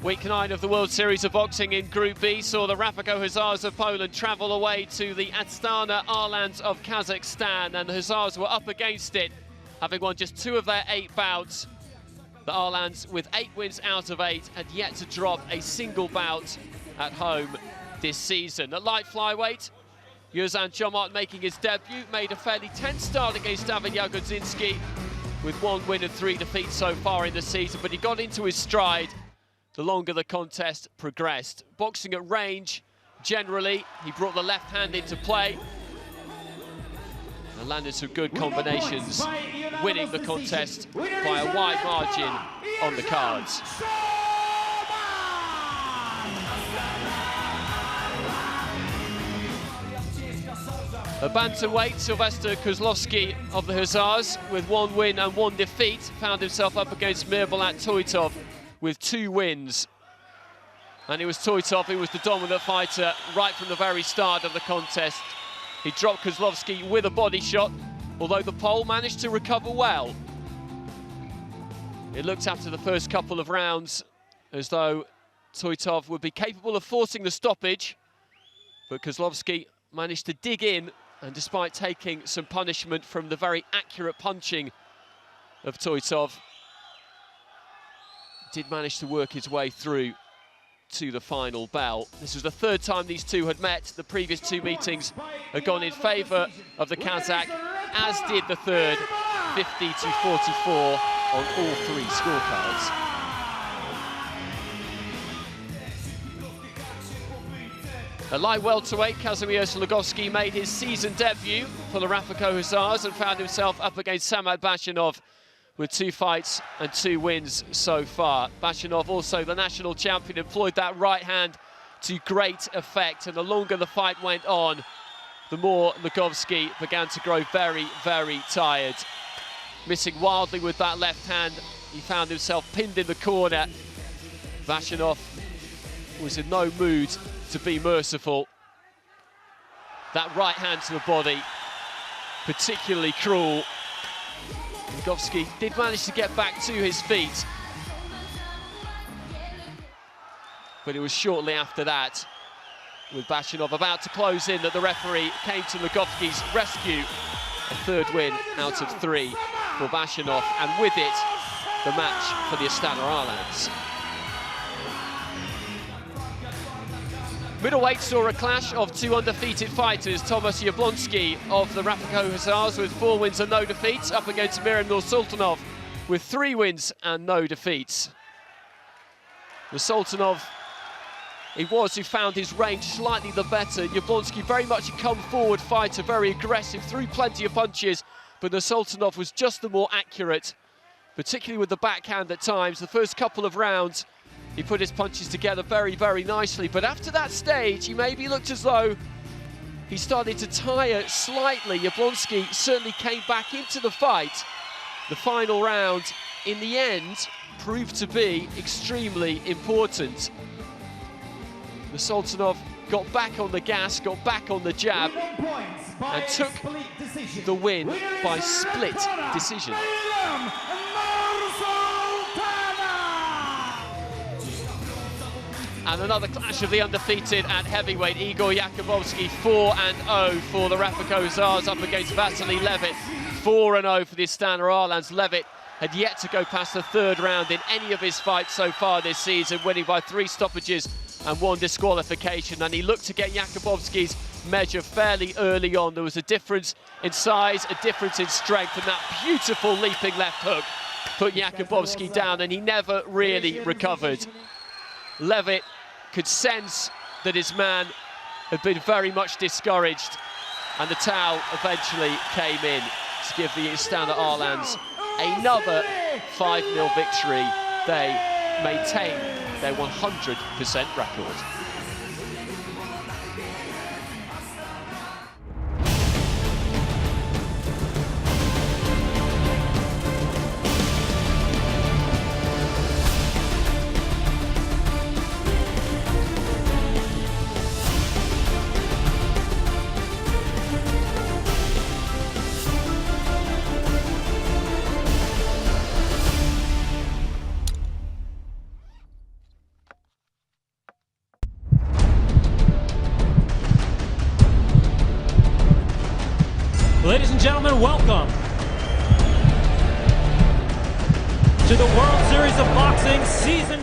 Week 9 of the World Series of Boxing in Group B saw the Rafako Hussars of Poland travel away to the Astana Arlans of Kazakhstan, and the Hussars were up against it, having won just 2 of their 8 bouts. The Arlans, with 8 wins out of 8, had yet to drop a single bout at home this season. At light flyweight, Yuzan Chomot, making his debut, made a fairly tense start against Jablonski, with 1 win and 3 defeats so far in the season, but he got into his stride the longer the contest progressed. Boxing at range, generally, he brought the left hand into play and landed some good combinations, winning the contest by a wide margin on the cards. At bantamweight, Sylvester Kozlowski of the Hussars, with 1 win and 1 defeat, found himself up against Mirbolat Toitov with 2 wins. And it was Toitov who was the dominant fighter right from the very start of the contest. He dropped Kozlowski with a body shot, although the Pole managed to recover well. It looked after the first couple of rounds as though Toitov would be capable of forcing the stoppage, but Kozlowski managed to dig in, and despite taking some punishment from the very accurate punching of Toitov, did manage to work his way through to the final bell. This was the 3rd time these two had met. The previous 2 meetings had gone in favour of the Kazakh, as did the 3rd, 50-44 on all 3 scorecards. At light welterweight, Magovsky made his season debut for the Rafako Hussars and found himself up against Bachanov with 2 fights and 2 wins so far. Bachanov, also the national champion, employed that right hand to great effect, and the longer the fight went on, the more Magovsky began to grow very, very tired. Missing wildly with that left hand, he found himself pinned in the corner. Bachanov was in no mood to be merciful. That right hand to the body, particularly cruel. Magovsky did manage to get back to his feet, but it was shortly after that, with Bachanov about to close in, that the referee came to Magovsky's rescue. A 3rd win out of 3 for Bachanov, and with it, the match for the Astana Arlans. Middleweight saw a clash of 2 undefeated fighters. Thomas Jablonski of the Rafako Hussars with 4 wins and no defeats, up against vssultanov with 3 wins and no defeats. Vssultanov, it was who found his range slightly the better. Jablonski, very much a come-forward fighter, very aggressive, threw plenty of punches, but Vssultanov was just the more accurate, particularly with the backhand at times. The first couple of rounds, he put his punches together very, very nicely, but after that stage, he maybe looked as though he started to tire slightly. Jablonski certainly came back into the fight. The final round, in the end, proved to be extremely important. Vssultanov got back on the gas, got back on the jab, and took the win by split decision. And another clash of the undefeated at heavyweight. Igor Yakubovsky, 4-0 for the Rafako Hussars, up against Vasily Levitt, 4-0 for the Astana Arlans. Levitt had yet to go past the 3rd round in any of his fights so far this season, winning by 3 stoppages and 1 disqualification. And he looked to get Yakubovsky's measure fairly early on. There was a difference in size, a difference in strength, and that beautiful leaping left hook put Yakubovsky down, and he never really recovered. Levitt could sense that his man had been very much discouraged, and the towel eventually came in to give the Astana Arlans another 5-0 victory. They maintain their 100% record. Ladies and gentlemen, welcome to the World Series of Boxing Season